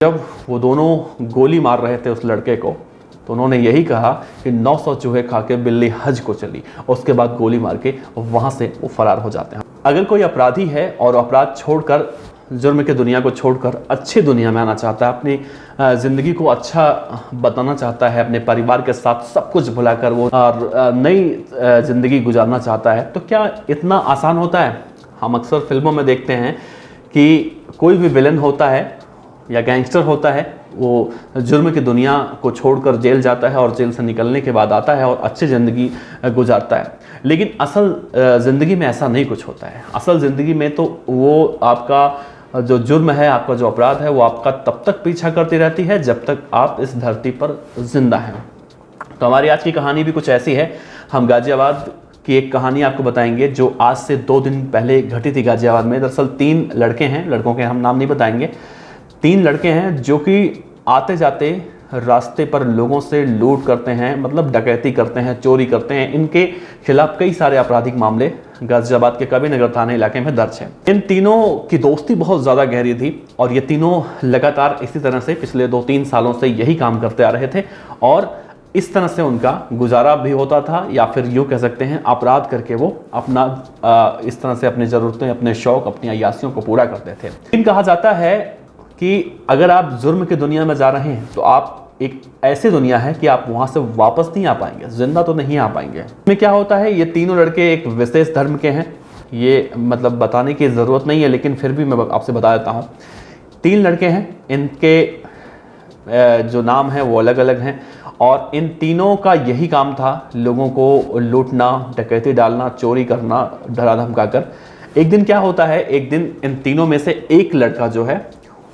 जब वो दोनों गोली मार रहे थे उस लड़के को, तो उन्होंने यही कहा कि 900 चूहे खा के बिल्ली हज को चली, और उसके बाद गोली मार के वहाँ से वो फरार हो जाते हैं। अगर कोई अपराधी है और अपराध छोड़कर, जुर्म की दुनिया को छोड़कर अच्छी दुनिया में आना चाहता है, अपनी ज़िंदगी को अच्छा बताना चाहता है, अपने परिवार के साथ सब कुछ भुलाकर वो और नई ज़िंदगी गुजारना चाहता है, तो क्या इतना आसान होता है? हम अक्सर फिल्मों में देखते हैं कि कोई भी विलन होता है या गैंगस्टर होता है, वो जुर्म की दुनिया को छोड़कर जेल जाता है और जेल से निकलने के बाद आता है और अच्छी ज़िंदगी गुजारता है। लेकिन असल ज़िंदगी में ऐसा नहीं कुछ होता है। असल ज़िंदगी में तो वो आपका जो जुर्म है, आपका जो अपराध है, वो आपका तब तक पीछा करती रहती है जब तक आप इस धरती पर जिंदा हैं। तो हमारी आज की कहानी भी कुछ ऐसी है। हम गाज़ियाबाद की एक कहानी आपको बताएंगे जो आज से 2 दिन पहले घटी थी गाज़ियाबाद में। दरअसल 3 लड़के हैं, लड़कों के हम नाम नहीं बताएंगे। 3 लड़के हैं जो कि आते जाते रास्ते पर लोगों से लूट करते हैं, मतलब डकैती करते हैं, चोरी करते हैं। इनके खिलाफ कई सारे आपराधिक मामले गाज़ियाबाद के कबीरनगर थाना इलाके में दर्ज हैं। इन तीनों की दोस्ती बहुत ज़्यादा गहरी थी और ये तीनों लगातार इसी तरह से पिछले 2-3 सालों से यही काम करते आ रहे थे और इस तरह से उनका गुजारा भी होता था, या फिर यूँ कह सकते हैं अपराध करके वो अपना इस तरह से अपनी ज़रूरतें, अपने शौक़, अपनी अय्यासियों को पूरा करते थे। लेकिन कहा जाता है कि अगर आप जुर्म की दुनिया में जा रहे हैं तो आप एक ऐसी दुनिया है कि आप वहाँ से वापस नहीं आ पाएंगे, जिंदा तो नहीं आ पाएंगे। इसमें क्या होता है, ये तीनों लड़के एक विशेष धर्म के हैं। ये मतलब बताने की ज़रूरत नहीं है, लेकिन फिर भी मैं आपसे बता देता हूँ। 3 लड़के हैं, इनके जो नाम है वो अलग अलग हैं और इन तीनों का यही काम था, लोगों को लूटना, डकैती डालना, चोरी करना, डरा धमका कर। एक दिन क्या होता है, एक दिन इन तीनों में से एक लड़का जो है,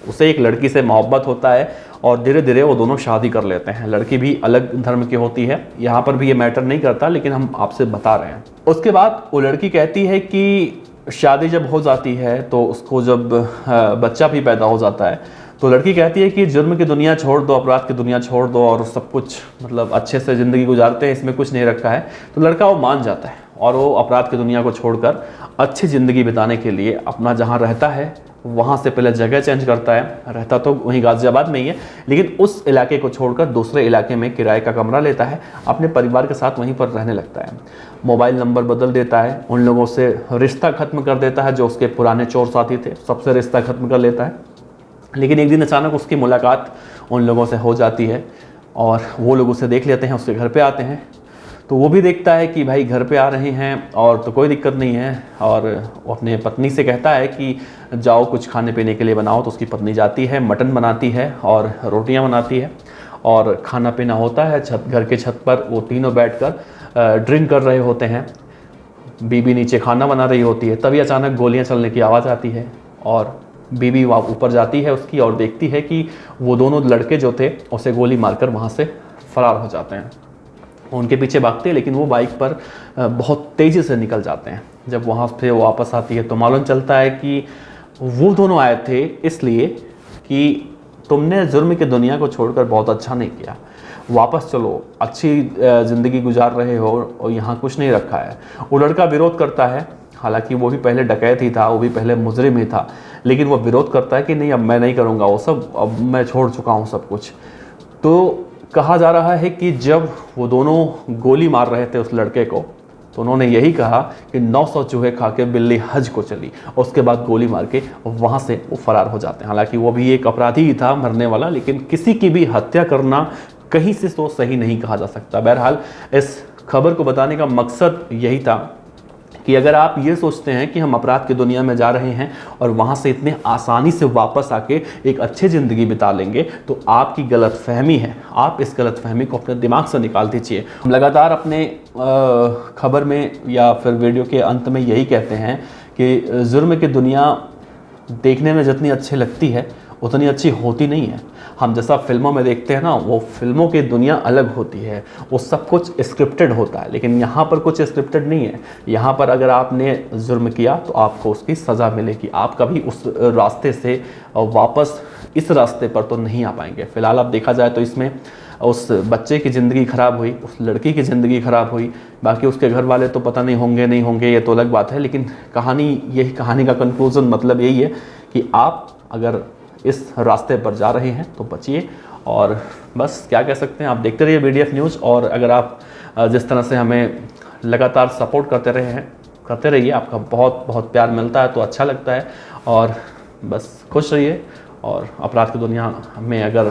उसे एक लड़की से मोहब्बत होता है और धीरे धीरे वो दोनों शादी कर लेते हैं। लड़की भी अलग धर्म की होती है, यहाँ पर भी ये मैटर नहीं करता, लेकिन हम आपसे बता रहे हैं। उसके बाद वो लड़की कहती है कि शादी जब हो जाती है तो उसको जब बच्चा भी पैदा हो जाता है, तो लड़की कहती है कि जुर्म की दुनिया छोड़ दो, अपराध की दुनिया छोड़ दो और सब कुछ मतलब अच्छे से ज़िंदगी गुजारते हैं, इसमें कुछ नहीं रखा है। तो लड़का वो मान जाता है और वो अपराध की दुनिया को छोड़कर अच्छी ज़िंदगी बिताने के लिए अपना जहाँ रहता है वहाँ से पहले जगह चेंज करता है। रहता तो वहीं गाज़ियाबाद में ही है, लेकिन उस इलाके को छोड़कर दूसरे इलाके में किराए का कमरा लेता है, अपने परिवार के साथ वहीं पर रहने लगता है। मोबाइल नंबर बदल देता है, उन लोगों से रिश्ता ख़त्म कर देता है जो उसके पुराने चोर साथी थे, सबसे रिश्ता ख़त्म कर लेता है। लेकिन एक दिन अचानक उसकी मुलाकात उन लोगों से हो जाती है और वो लोग उसे देख लेते हैं, उसके घर पे आते हैं। तो वो भी देखता है कि भाई घर पे आ रहे हैं और तो कोई दिक्कत नहीं है, और वो अपने पत्नी से कहता है कि जाओ कुछ खाने पीने के लिए बनाओ। तो उसकी पत्नी जाती है, मटन बनाती है और रोटियां बनाती है और खाना पीना होता है। घर के छत पर वो तीनों बैठकर ड्रिंक कर रहे होते हैं। बीबी नीचे खाना बना रही होती है, तभी अचानक गोलियाँ चलने की आवाज़ आती है और बीबी वहाँ ऊपर जाती है उसकी और देखती है कि वो दोनों लड़के जो थे उसे गोली मारकर वहाँ से फरार हो जाते हैं। उनके पीछे भागते हैं, लेकिन वो बाइक पर बहुत तेज़ी से निकल जाते हैं। जब वहाँ से वो वापस आती है तो मालूम चलता है कि वो दोनों आए थे इसलिए कि तुमने जुर्म की दुनिया को छोड़कर बहुत अच्छा नहीं किया, वापस चलो, अच्छी ज़िंदगी गुजार रहे हो और यहाँ कुछ नहीं रखा है। वो लड़का विरोध करता है, हालांकि वो भी पहले डकैत ही था, वो भी पहले मुजरिम ही था, लेकिन वो विरोध करता है कि नहीं, अब मैं नहीं करूँगा वो सब, अब मैं छोड़ चुका हूँ सब कुछ। तो कहा जा रहा है कि जब वो दोनों गोली मार रहे थे उस लड़के को, तो उन्होंने यही कहा कि 900 चूहे खा के बिल्ली हज को चली, और उसके बाद गोली मार के वहाँ से वो फरार हो जाते हैं। हालांकि वो भी एक अपराधी ही था, मरने वाला, लेकिन किसी की भी हत्या करना कहीं से तो सही नहीं कहा जा सकता। बहरहाल इस खबर को बताने का मकसद यही था कि अगर आप ये सोचते हैं कि हम अपराध की दुनिया में जा रहे हैं और वहाँ से इतने आसानी से वापस आके एक अच्छी ज़िंदगी बिता लेंगे, तो आपकी गलतफहमी है। आप इस गलतफहमी को अपने दिमाग से निकाल दीजिए। हम लगातार अपने खबर में या फिर वीडियो के अंत में यही कहते हैं कि जुर्म की दुनिया देखने में जितनी अच्छी लगती है उतनी अच्छी होती नहीं है। हम जैसा फिल्मों में देखते हैं ना, वो फिल्मों की दुनिया अलग होती है, वो सब कुछ स्क्रिप्टेड होता है, लेकिन यहाँ पर कुछ स्क्रिप्टेड नहीं है। यहाँ पर अगर आपने जुर्म किया तो आपको उसकी सज़ा मिलेगी। आप कभी उस रास्ते से वापस इस रास्ते पर तो नहीं आ पाएंगे। फ़िलहाल अब देखा जाए तो इसमें उस बच्चे की ज़िंदगी ख़राब हुई, उस लड़की की ज़िंदगी ख़राब हुई, बाकी उसके घर वाले तो पता नहीं होंगे नहीं होंगे, ये तो अलग बात है। लेकिन कहानी का कंक्लूज़न मतलब यही है कि आप अगर इस रास्ते पर जा रहे हैं तो बचिए। और बस क्या कह सकते हैं, आप देखते रहिए BDF न्यूज़। और अगर आप जिस तरह से हमें लगातार सपोर्ट करते रहिए, आपका बहुत बहुत प्यार मिलता है तो अच्छा लगता है। और बस खुश रहिए। और अपराध की दुनिया में अगर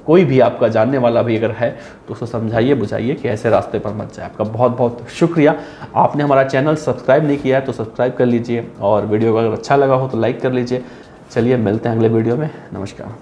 कोई भी आपका जानने वाला भी अगर है तो उसको समझाइए बुझाइए कि ऐसे रास्ते पर मत जाए। आपका बहुत बहुत शुक्रिया। आपने हमारा चैनल सब्सक्राइब नहीं किया है तो सब्सक्राइब कर लीजिए, और वीडियो अगर अच्छा लगा हो तो लाइक कर लीजिए। चलिए मिलते हैं अगले वीडियो में। नमस्कार।